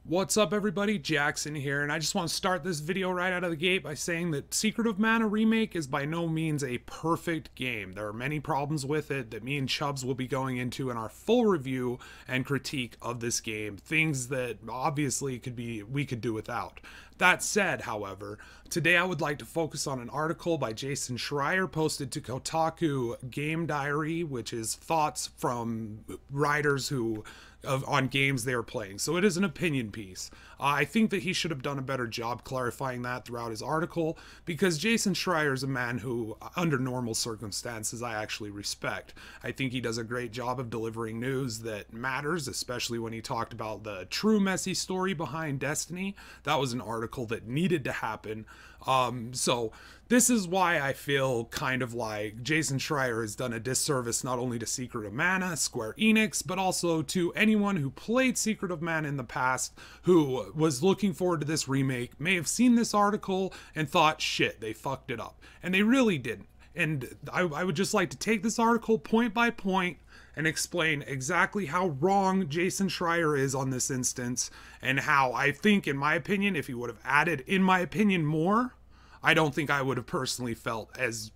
What's up everybody, Jackson here, and I just want to start this video right out of the gate by saying that Secret of Mana Remake is by no means a perfect game. There are many problems with it that me and Chubbs will be going into in our full review and critique of this game, things that obviously we could do without. That said, however, today I would like to focus on an article by Jason Shreier posted to Kotaku Game Diary, which is thoughts from writers on games they are playing. So it is an opinion piece. I think that he should have done a better job clarifying that throughout his article, because Jason Shreier is a man who, under normal circumstances, I actually respect. I think he does a great job of delivering news that matters, especially when he talked about the true messy story behind Destiny. That was an article that needed to happen. So this is why I feel kind of like Jason Shreier has done a disservice not only to Secret of Mana, Square Enix, but also to anyone who played Secret of Mana in the past, who was looking forward to this remake, may have seen this article and thought, shit, they fucked it up. And they really didn't. And I would just like to take this article point by point and explain exactly how wrong Jason Shreier is on this instance, and how I think, in my opinion, if he would have added, in my opinion, more, I don't think I would have personally felt as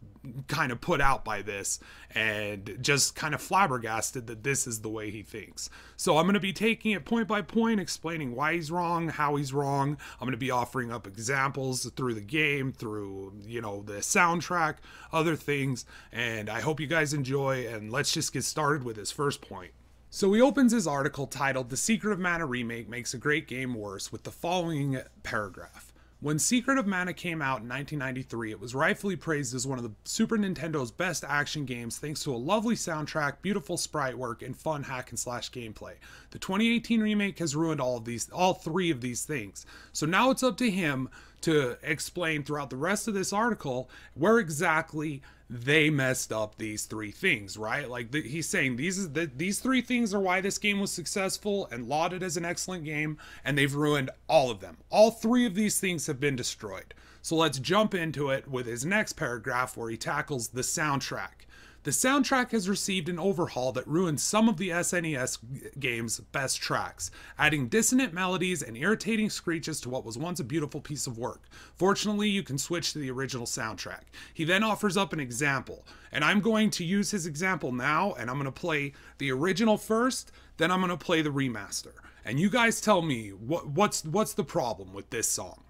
kind of put out by this and just kind of flabbergasted that this is the way he thinks. So I'm going to be taking it point by point, explaining why he's wrong, how he's wrong. I'm going to be offering up examples through the game, through, you know, the soundtrack, other things, and I hope you guys enjoy, and let's just get started with his first point. So he opens his article titled "The Secret of Mana Remake Makes a Great Game Worse" with the following paragraph. When Secret of Mana came out in 1993, it was rightfully praised as one of the Super Nintendo's best action games thanks to a lovely soundtrack, beautiful sprite work, and fun hack-and-slash gameplay. The 2018 remake has ruined all three of these things. So now it's up to him to explain throughout the rest of this article where exactly they messed up these three things, right? Like he's saying these three things are why this game was successful and lauded as an excellent game, and they've ruined all of them. All three of these things have been destroyed. So let's jump into it with his next paragraph, where he tackles the soundtrack. The soundtrack has received an overhaul that ruins some of the SNES game's best tracks, adding dissonant melodies and irritating screeches to what was once a beautiful piece of work. Fortunately, you can switch to the original soundtrack. He then offers up an example, and I'm going to use his example now, and I'm going to play the original first, then I'm going to play the remaster. And you guys tell me, what's the problem with this song?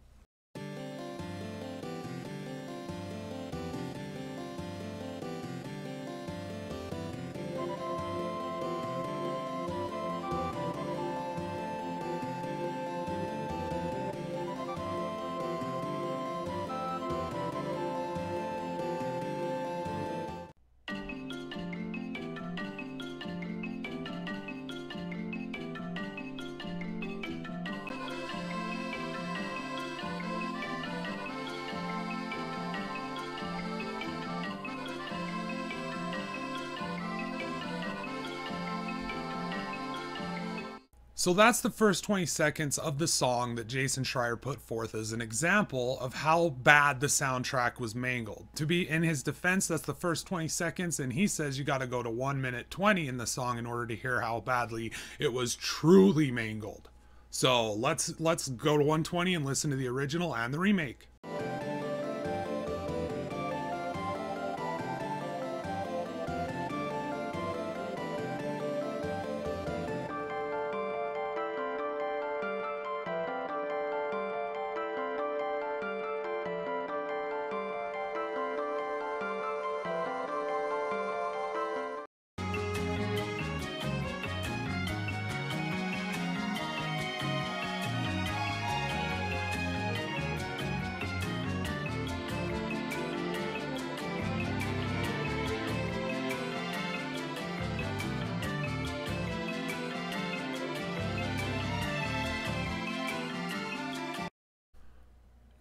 So that's the first 20 seconds of the song that Jason Shreier put forth as an example of how bad the soundtrack was mangled. To be in his defense, that's the first 20 seconds, and he says you gotta go to 1 minute 20 in the song in order to hear how badly it was truly mangled. So let's go to 120 and listen to the original and the remake.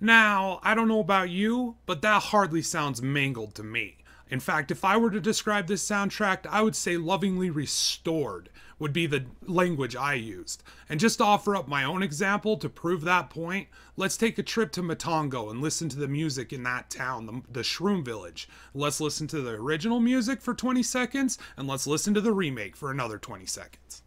Now, I don't know about you, but that hardly sounds mangled to me. In fact, if I were to describe this soundtrack, I would say lovingly restored would be the language I used. And just to offer up my own example to prove that point, let's take a trip to Matongo and listen to the music in that town, the Shroom Village. Let's listen to the original music for 20 seconds, and let's listen to the remake for another 20 seconds.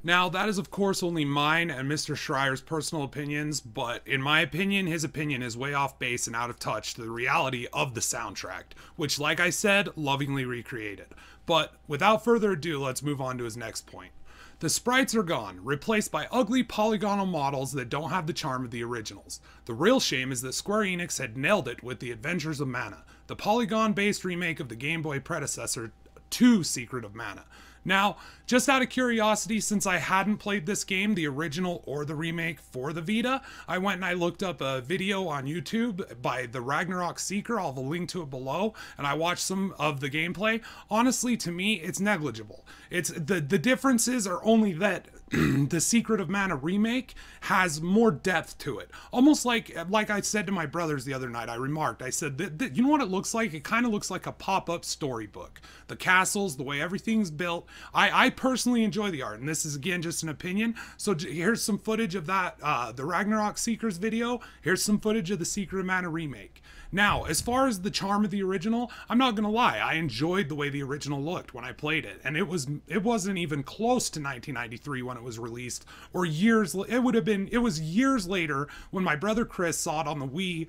Now, that is of course only mine and Mr. Shreier's personal opinions, but in my opinion, his opinion is way off base and out of touch to the reality of the soundtrack, which, like I said, lovingly recreated. But without further ado, let's move on to his next point. The sprites are gone, replaced by ugly polygonal models that don't have the charm of the originals. The real shame is that Square Enix had nailed it with The Adventures of Mana, the polygon-based remake of the Game Boy predecessor to Secret of Mana. Now, just out of curiosity, since I hadn't played this game, the original or the remake for the Vita, I went and I looked up a video on YouTube by TheRagnarokSeeker. I'll have a link to it below, and I watched some of the gameplay. Honestly, to me, it's negligible. It's the differences are only that the Secret of Mana remake has more depth to it. Almost like I said to my brothers the other night, I said, you know what it looks like? It kind of looks like a pop-up storybook. The castles, the way everything's built. I personally enjoy the art, and this is, again, just an opinion. So here's some footage of that, the Ragnarok Seeker's video. Here's some footage of the Secret of Mana remake. Now, as far as the charm of the original, I'm not gonna lie, I enjoyed the way the original looked when I played it, and it wasn't even close to 1993 when it was released, or years. It was years later when my brother Chris saw it on the Wii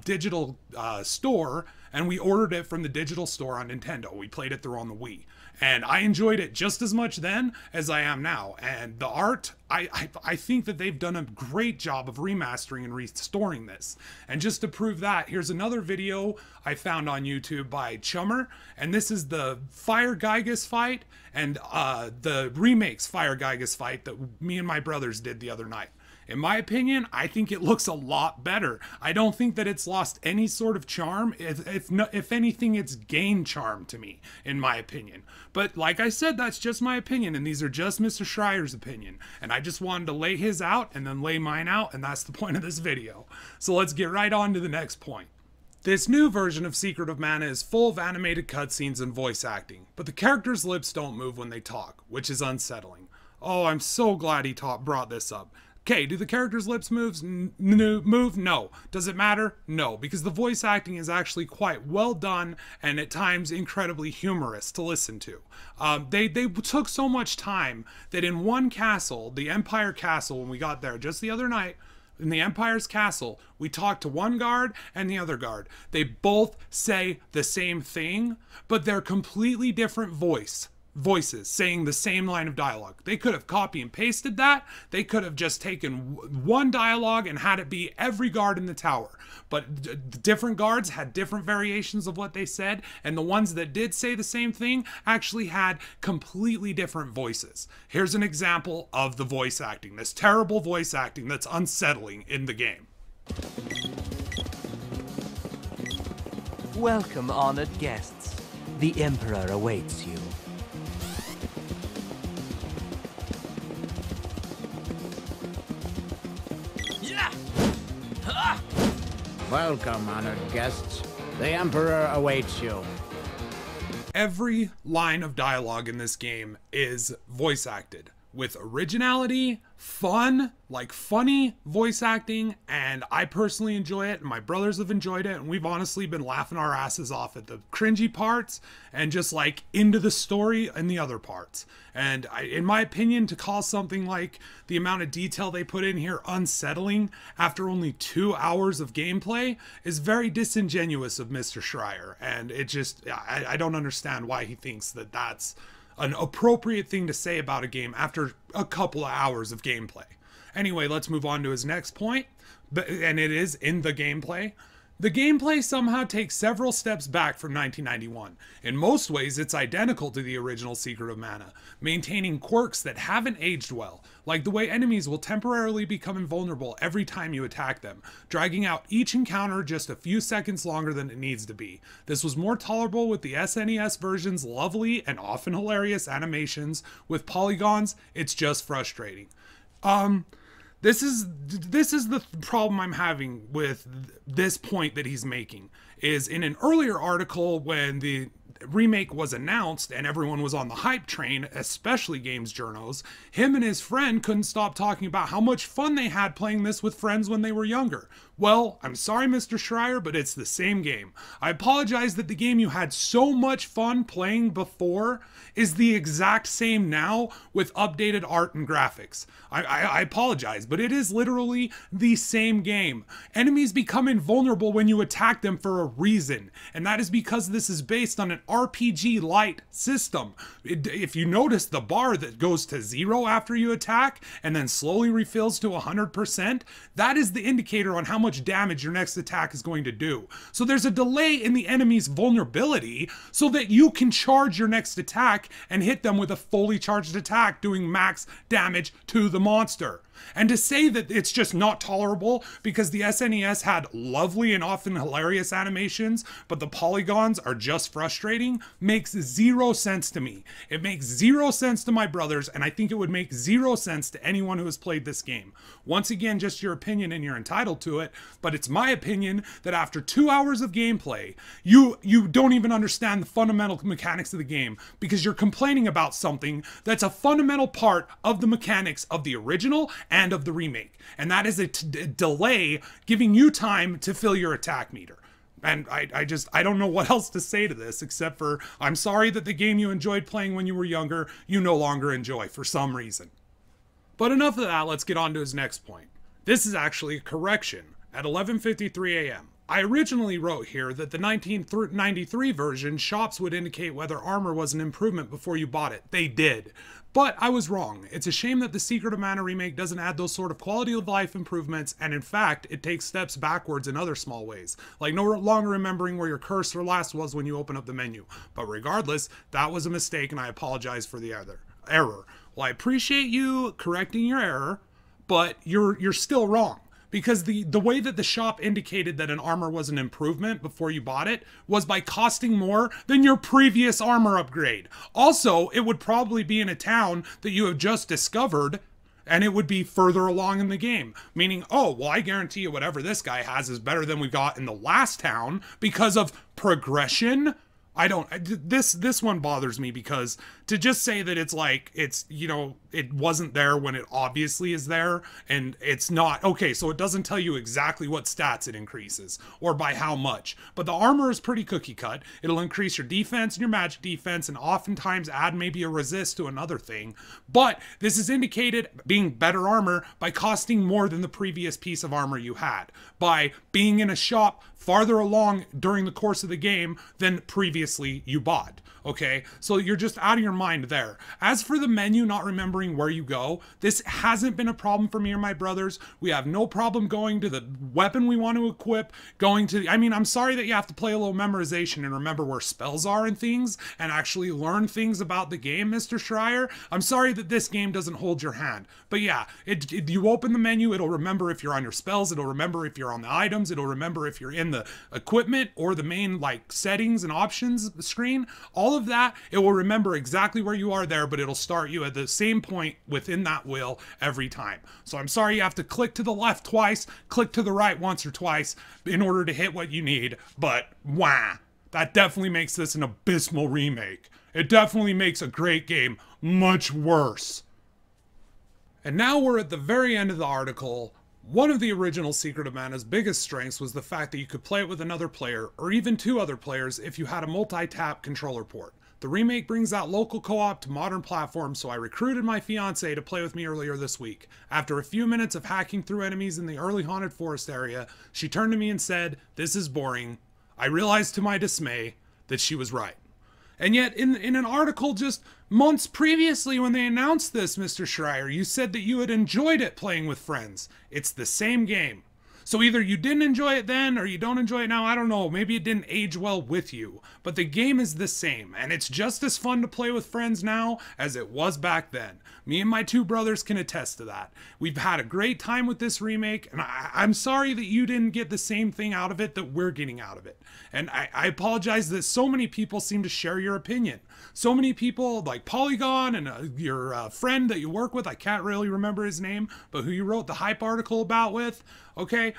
digital store, and we ordered it from the digital store on Nintendo. We played it through on the Wii. And I enjoyed it just as much then as I am now. And the art, I think that they've done a great job of remastering and restoring this. And just to prove that, here's another video I found on YouTube by Chummer. And this is the Fire Gigas fight and the Remake's Fire Gigas fight that me and my brothers did the other night. In my opinion, I think it looks a lot better. I don't think that it's lost any sort of charm. If anything, it's gained charm to me, in my opinion. But like I said, that's just my opinion, and these are just Mr. Shreier's opinion. And I just wanted to lay his out and then lay mine out, and that's the point of this video. So let's get right on to the next point. This new version of Secret of Mana is full of animated cutscenes and voice acting, but the characters' lips don't move when they talk, which is unsettling. Oh, I'm so glad he brought this up. Okay, do the characters' lips move? No. Does it matter? No, because the voice acting is actually quite well done and at times incredibly humorous to listen to. They took so much time that in one castle, the Empire Castle, when we got there just the other night, in the Empire's castle, we talked to one guard and the other guard. They both say the same thing, but they're completely different voices saying the same line of dialogue. They could have copy and pasted that. They could have just taken one dialogue and had it be every guard in the tower. But different guards had different variations of what they said, and the ones that did say the same thing actually had completely different voices. Here's an example of the voice acting, this terrible voice acting that's unsettling in the game. Welcome, honored guests. The Emperor awaits you. Welcome, honored guests. The Emperor awaits you. Every line of dialogue in this game is voice acted with originality, fun, like funny voice acting, and I personally enjoy it, and my brothers have enjoyed it, and we've honestly been laughing our asses off at the cringy parts and just like into the story and the other parts. And in my opinion, to call something like the amount of detail they put in here unsettling after only 2 hours of gameplay is very disingenuous of Mr. Shreier, and it just, I don't understand why he thinks that that's an appropriate thing to say about a game after a couple of hours of gameplay. Anyway, let's move on to his next point, and it is in the gameplay. The gameplay somehow takes several steps back from 1991. In most ways, it's identical to the original Secret of Mana, maintaining quirks that haven't aged well, like the way enemies will temporarily become invulnerable every time you attack them, dragging out each encounter just a few seconds longer than it needs to be. This was more tolerable with the SNES version's lovely and often hilarious animations. With polygons, it's just frustrating. This is the problem I'm having with this point that he's making, is in an earlier article when the remake was announced and everyone was on the hype train, especially games journos, him and his friend couldn't stop talking about how much fun they had playing this with friends when they were younger. Well, I'm sorry, Mr. Shreier, but it's the same game. I apologize that the game you had so much fun playing before is the exact same now with updated art and graphics. I apologize, but it is literally the same game. Enemies become invulnerable when you attack them for a reason, and that is because this is based on an RPG-light system. If you notice the bar that goes to 0 after you attack and then slowly refills to 100%, that is the indicator on how much damage your next attack is going to do. So there's a delay in the enemy's vulnerability so that you can charge your next attack and hit them with a fully charged attack doing max damage to the monster. And to say that it's just not tolerable because the SNES had lovely and often hilarious animations, but the polygons are just frustrating, makes zero sense to me. It makes zero sense to my brothers, and I think it would make zero sense to anyone who has played this game. Once again, just your opinion and you're entitled to it, but it's my opinion that after 2 hours of gameplay, you don't even understand the fundamental mechanics of the game because you're complaining about something that's a fundamental part of the mechanics of the original and of the remake, and that is a delay giving you time to fill your attack meter. And I don't know what else to say to this except for I'm sorry that the game you enjoyed playing when you were younger you no longer enjoy for some reason. But enough of that, let's get on to his next point. This is actually a correction. At 11:53 a.m. I originally wrote here that the 1993 version shops would indicate whether armor was an improvement before you bought it. They did. But I was wrong. It's a shame that the Secret of Mana remake doesn't add those sort of quality of life improvements, and in fact, it takes steps backwards in other small ways, like no longer remembering where your cursor last was when you open up the menu. But regardless, that was a mistake and I apologize for the error. Well, I appreciate you correcting your error, but you're still wrong. Because the way that the shop indicated that an armor was an improvement before you bought it was by costing more than your previous armor upgrade. Also, it would probably be in a town that you have just discovered, and it would be further along in the game. Meaning, oh, well, I guarantee you whatever this guy has is better than we got in the last town because of progression. This one bothers me because to just say that it's like, it wasn't there when it obviously is there, and it's not, okay, so it doesn't tell you exactly what stats it increases, or by how much, but the armor is pretty cookie cut. It'll increase your defense and your magic defense, and oftentimes add maybe a resist to another thing, but this is indicated being better armor by costing more than the previous piece of armor you had, by being in a shop farther along during the course of the game than previously you bought. Okay, so you're just out of your mind there. As for the menu not remembering where you go, this hasn't been a problem for me or my brothers. We have no problem going to the weapon we want to equip, going to the, I mean, I'm sorry that you have to play a little memorization and remember where spells are and things, and actually learn things about the game, Mr. Shreier. I'm sorry that this game doesn't hold your hand. But yeah, you open the menu, it'll remember if you're on your spells, it'll remember if you're on the items, it'll remember if you're in the equipment or the main like settings and options screen. All of that, it will remember exactly where you are there, but it'll start you at the same point within that wheel every time. So I'm sorry you have to click to the left twice, click to the right once or twice in order to hit what you need, but wah, that definitely makes this an abysmal remake. It definitely makes a great game much worse. And now we're at the very end of the article. One of the original Secret of Mana's biggest strengths was the fact that you could play it with another player, or even 2 other players if you had a multi-tap controller port. The remake brings out local co-op to modern platforms, so I recruited my fiancé to play with me earlier this week. After a few minutes of hacking through enemies in the early haunted forest area, she turned to me and said, "This is boring." I realized to my dismay that she was right. And yet, in an article just months previously when they announced this, Mr. Shreier, you said that you had enjoyed it playing with friends. It's the same game. So either you didn't enjoy it then, or you don't enjoy it now, I don't know, maybe it didn't age well with you. But the game is the same, and it's just as fun to play with friends now as it was back then. Me and my 2 brothers can attest to that. We've had a great time with this remake, and I'm sorry that you didn't get the same thing out of it that we're getting out of it. And I apologize that so many people seem to share your opinion. So many people, like Polygon and your friend that you work with, I can't really remember his name, but who you wrote the hype article about with, okay?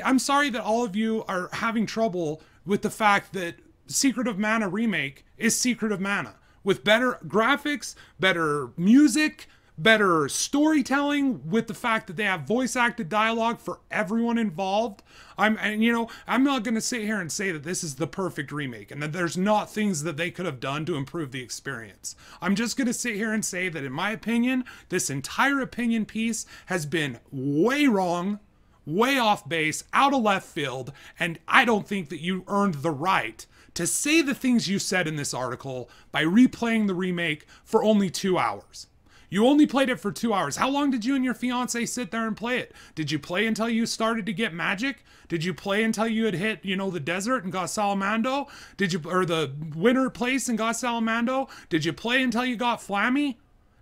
I'm sorry that all of you are having trouble with the fact that Secret of Mana Remake is Secret of Mana. With better graphics, better music, better storytelling with the fact that they have voice acted dialogue for everyone involved. I'm not going to sit here and say that this is the perfect remake and that there's not things that they could have done to improve the experience. I'm just going to sit here and say that in my opinion, this entire opinion piece has been way wrong, way off base, out of left field, and I don't think that you earned the right to say the things you said in this article by replaying the remake for only 2 hours. You only played it for 2 hours. How long did you and your fiance sit there and play it? Did you play until you started to get magic? Did you play until you had hit, the desert and got Salamando? Or the winter place and got Salamando? Did you play until you got Flammy?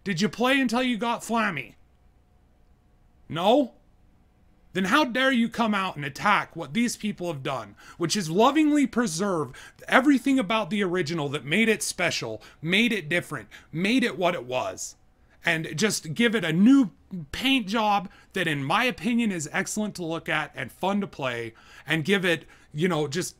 Did you play until you got Flammy? No? Then how dare you come out and attack what these people have done, which is lovingly preserve everything about the original that made it special, made it different, made it what it was, and just give it a new paint job that in my opinion is excellent to look at and fun to play, and give it,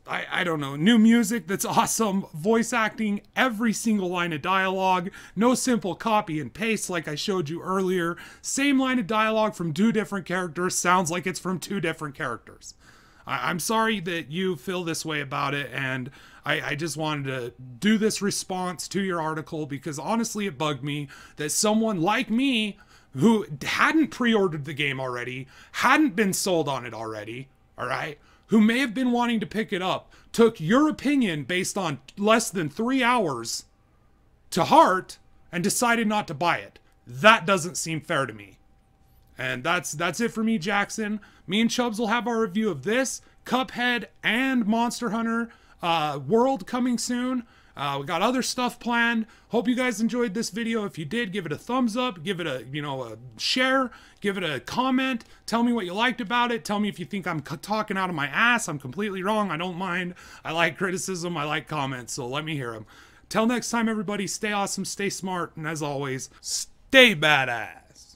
I don't know, new music that's awesome, voice acting, every single line of dialogue, no simple copy and paste like I showed you earlier. Same line of dialogue from 2 different characters sounds like it's from 2 different characters. I'm sorry that you feel this way about it, and I just wanted to do this response to your article because honestly it bugged me that someone like me who hadn't pre-ordered the game already, hadn't been sold on it already, all right, who may have been wanting to pick it up, took your opinion based on less than 3 hours to heart and decided not to buy it. That doesn't seem fair to me. And that's it for me, Jackson. Me and Chubbs will have our review of this, Cuphead, and Monster Hunter World coming soon. We got other stuff planned. Hope you guys enjoyed this video. If you did, give it a thumbs up, give it a share, give it a comment. Tell me what you liked about it. Tell me if you think I'm talking out of my ass. I'm completely wrong. I don't mind. I like criticism. I like comments. So let me hear them. Till next time, everybody, stay awesome, stay smart, and as always, stay badass.